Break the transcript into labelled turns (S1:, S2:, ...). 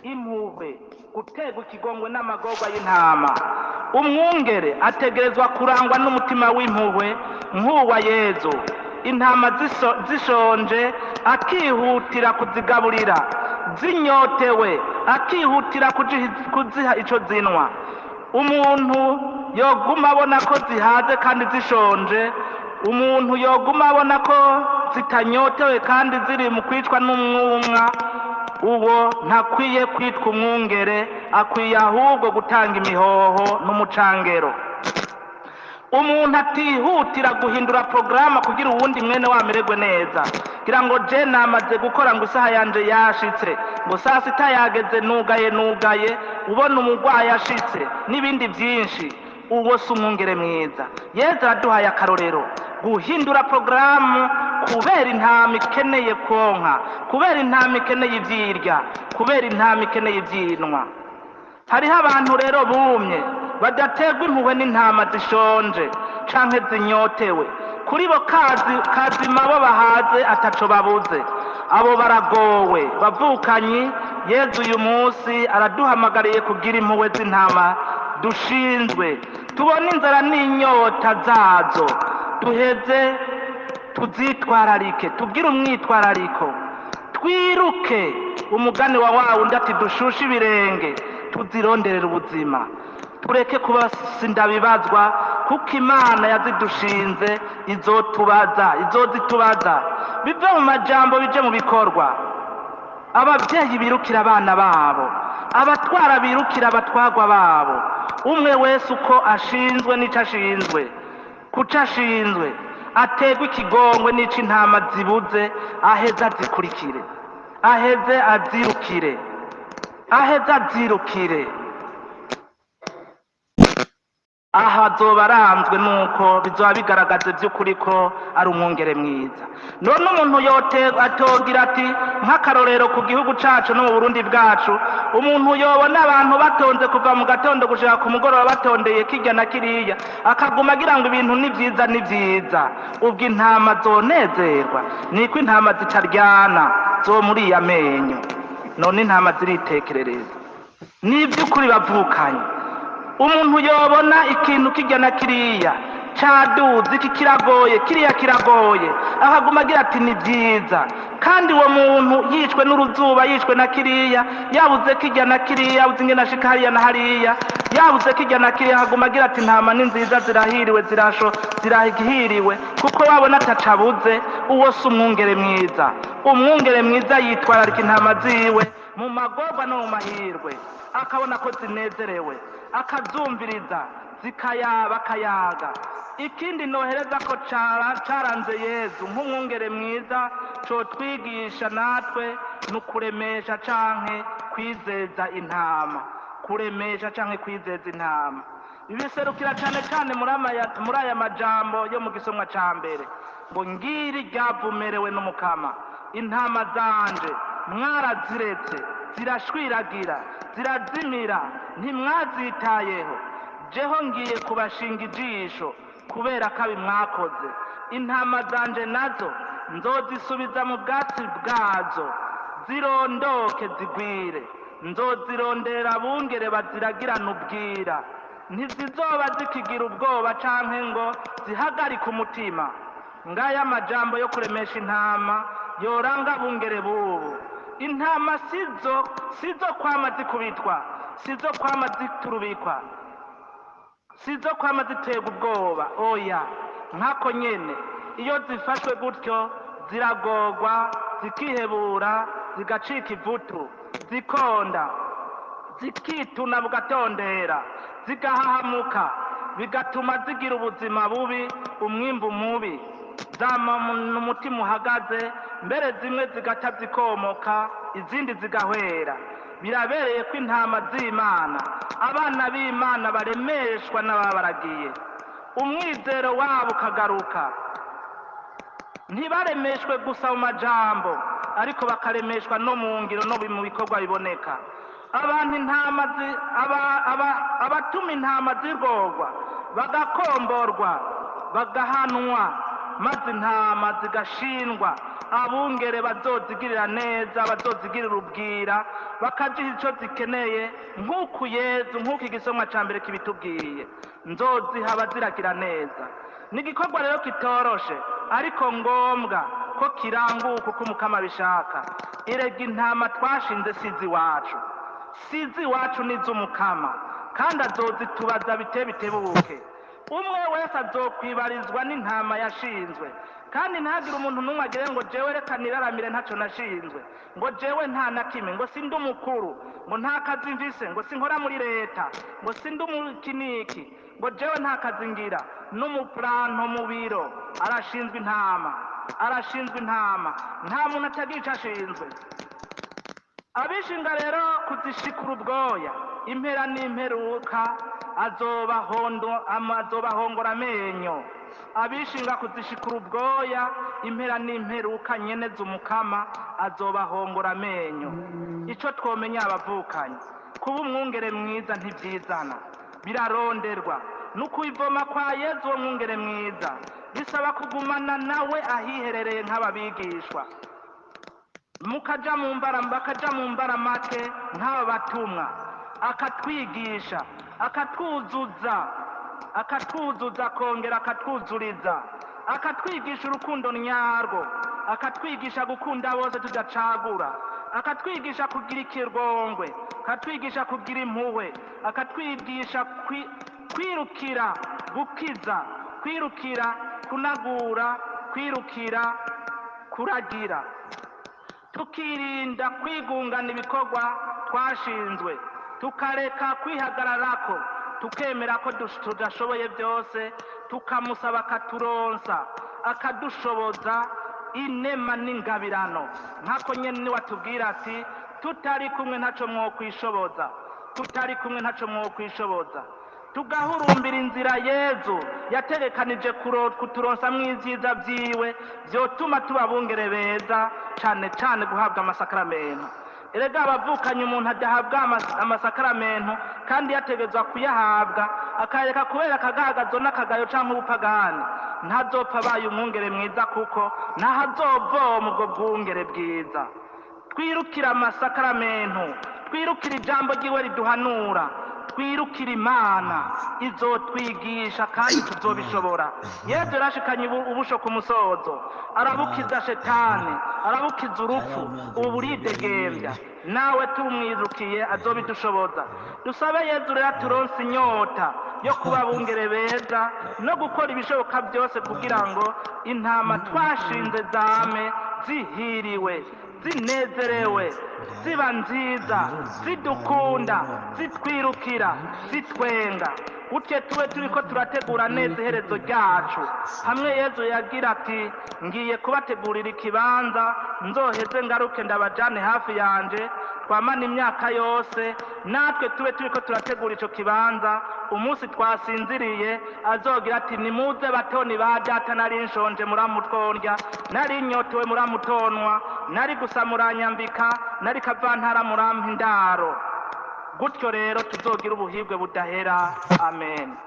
S1: impuhwe guterwa ikigongwe n'amagorwa y'intama. Umwungere ategerezwa kurangwa n'umutima w'impuhwe nk'uwa Yezu. Intama zishonje akihutira kuzigaburira, zinyotewe akihutira kuziha ico zinwa. Umuntu yoguma abona ko zihaze kandi zishonje, umuntu yoguma abona ko zitanyotewe kandi ziri mu kwicwa n'umwumwa, uwo ntakwiye kwitwa umwungere, akwiye ahubwo gutanga imihoho n'umucangero. Umuntu atihutira guhindura porogaramu kugira uwundi mwene wamererwe neza, kugira ngo je namaze gukora ngo isaha yanje yashitse, ngo saa sita yageze nugaye, ubona umurwayi ashitse n'ibindi byinshi, uwo si umwungere mwiza. Yezu araduhaye akarorero guhindura porogaramu kubera intama ikeneye konka, kubera intama ikeneye ivyirya, kubera intama ikeneye ivyinwa. Hariho abantu rero bumye badaterwa impuhwe n'intama zishonje canke zinyotewe, kuri bo kazima bo bahaze ataco babuze, abo baragowe. Bavukanyi, Yezu uyu munsi araduhamagariye kugira impuhwe z'intama dushinzwe, tubone inzara n'inyota zazo, duheze tuzitwararike, tubwire umwitwarariko, twiruke umugani wa wundi ati dushushe ibirenge tuzironderera ubuzima, tureke kuba sindabibazwa, kuko Imana yazidushinze izozitubaza, bive mu majambo bije mu bikorwa. Abavyeyi birukira abana babo, abatwara birukira abatwagwa babo, umwe wese uko ashinzwe n'ico ashinzwe, kuco ashinzwe aterwa ikigongwe n'ico intama zibuze, aheze azikurikire, aheze azirukire. Aha azoba aranzwe nuko bizoba bigaragaza by'ukuri ko ari umwungere mwiza. None umuntu atogira ati nk'akarorero ku gihugu cacu no mu Burundi bwacu, umuntu yobona abantu batonze kuva mu gatondo gushika ku mugoroba batondeye kirya na kiriya, akaguma agira ngo ibintu ni vyiza, ubwo intama zonezerwa? Niko intama zitaryana zo muri iya menyo, none intama ziritekerereza. Ni ivy'ukuri bavukanye, umuntu yobona ikintu kirya na kiriya caduze, iki kiragoye, kiriya kiragoye, akaguma agira ati ni vyiza, kandi uwo muntu yishwe n'uruzuba, yishwe na kiriya, yabuze kirya na kiriya, yabuze ingene ashika hariya na hariya, yabuze kirya na kiriya, akaguma agira ati intama ni nziza, zirahiriwe, zirahiriwe, kuko wabona atacabuze. Uwo si umwungere mwiza. Umwungere mwiza yitwararika intama ziwe mu magorwa no mu mahirwe, akabona ko zinezerewe, akazumviriza, akayaga. Ikindi nohereza ko caranze Yezu nk'umwungere mwiza cotwigisha natwe n'ukuremesha canke kwizeza intama, kuremesha canke kwizeza intama. Ibiserukira cane muri aya majambo yo mu gisomwa ca mbere, ngo ngiri ryavumerewe n'Umukama, intama zanje mwaraziretse, zirashwiragira, zirazimira, ntimwazitayeho. Jeho ngiye kubashinga ijisho kubera kabi mwakoze. Intama zanje nazo nzozisubiza mu bwatsi bwazo, zirondoke zigwire. Nzozirondera abungere baziragirana ubwira, ntizizoba zikigira ubwoba canke ngo zihagarike umutima. Ngaya amajambo yo kuremesha intama yoranga abungere bubu. Intama sizo kwama zikubitwa, sizo kwama ziturubikwa, sizo kwama ziterwa ubwoba, oya. Nkako nyene iyo zifashwe gutyo ziragorwa, zikihebura, zigacika ivutu, zikonda, zikituna bugatondera, zigahahamuka, bigatuma zigira ubuzima bubi, umwimbu mubi, zama n'umutima uhagaze, mbere zimwe zigata zikomoka, izindi zigahwera. Birabereye ko intama z'Imana, abana b'Imana baremeshwa n'ababaragiye, umwizero wabo ukagaruka, ntibaremeshwe gusa mu majambo, ariko bakaremeshwa no mu ngiro no mu bikorwa biboneka. Abatuma intama zirgorwa, bagakomborwa, bagahanwa, maze intama zigashindwa abungere bazozigirira neza bazozigirira ubwira bakaziha icyo zikeneye nk'uku Yezu nk'uko igisomwa cya mbere kibitubwiye nzoziha abaziragira neza. ni igikorwa rero kitoroshe ariko ngombwa ko kiranguka uko umukama bishaka. erega intama twashinze sizi iwacu n'iz'umukama kandi azozitubaza bitebuke. umwe wese azokwibarizwa n'intama yashinzwe kandi ntagire umuntu n'umwe agire ngo jewe reka niraramire ntacyo nashinzwe, ngo jewe nta na kimwe, ngo sindi umukuru, ngo nta kazi mvise, ngo sinkora muri leta, ngo sindi umukiniki, ngo jewe nta kazi ngira. n'umupuranto mu biro arashinzwe intama nta muntu atagira icyo ashinzwe. abishinga rero kuzishikura ubwoya impera n'imperuka azobahongora amenyo. abishinga kuzishikura ubwoya impera n'imperuka nyene z'umukama azobahongora amenyo. ico twomenya abavukanye kuba umwungere mwiza ntivyizana, biraronderwa. n'ukwivoma kwa Yezu uwo mwungere mwiza bisaba kugumana nawe ahiherereye nk'ababigishwa, bakaja mu mbaramake nk'aba batumwa, akatwigisha akatwuzuza akongera akatwuzuriza, akatwigisha urukundo nyarwo, akatwigisha gukunda bose tudacagura, akatwigisha kugira ikirongwe, akatwigisha kugira impuhwe, akatwigisha kwirukira gukiza, kwirukira kunagura, kwirukira kuragira, tukirinda kwigungana ibikorwa twashinzwe, tukareka kwihagararako, tukemera ko tudashoboye byose, tukamusaba akaturonsa, akadushoboza inema n'ingabirano. nkako nyene ni watubwira ati tutari kumwe ntaco mwokwishoboza, tugahurumbira inzira Yezu yategekanije kuturonsa mw'ivyiza vyiwe vyotuma tuba bungere beza, cane cane guhabwa amasakaramentu. erega abavukanye umuntu adahabwa amasakaramentu kandi yategezwa kuyahabwa akareka kubera akagagazo n'akagayo canke ubupagani, ntazopfa abaye umwungere mwiza kuko ntahazovoma ubwo bwungere bwiza. twirukira amasakaramentu, twirukira ijambo ryiwe riduhanura, twirukira Imana izotwigisha kandi tuzobishobora. Yezu yarashikanye ubusho ku musozo, arabukiza shetani, arabukiza urupfu, ubu buridegembya. nawe tumwirukiye azobidushoboza. dusabe Yezu rero aturonse inyota yo kuba bungere beza no gukora ibishoboka byose kugira ngo intama twashinze zame zihiriwe, zinezerewe, ziba nziza, zidukunda, zitwirukira, zitwenga. gutyo tube turiko turategura neza iherezo ryacu. hamwe Yezu yagira ati ngiye kubategurira ikibanza, nzoheze ngaruke ndabajane hafi yanje, twamana imyaka yose. natwe tube turiko turategura ico kibanza, umunsi twasinziriye azogira ati nimuze batoni ba data, nari nshonje muramutwondya, nari nyotewe muramutonwa, nari gusa muranyambika, nari kavantara murampa indaro. gutyo rero tuzogira ubuhirwe budahera. amen.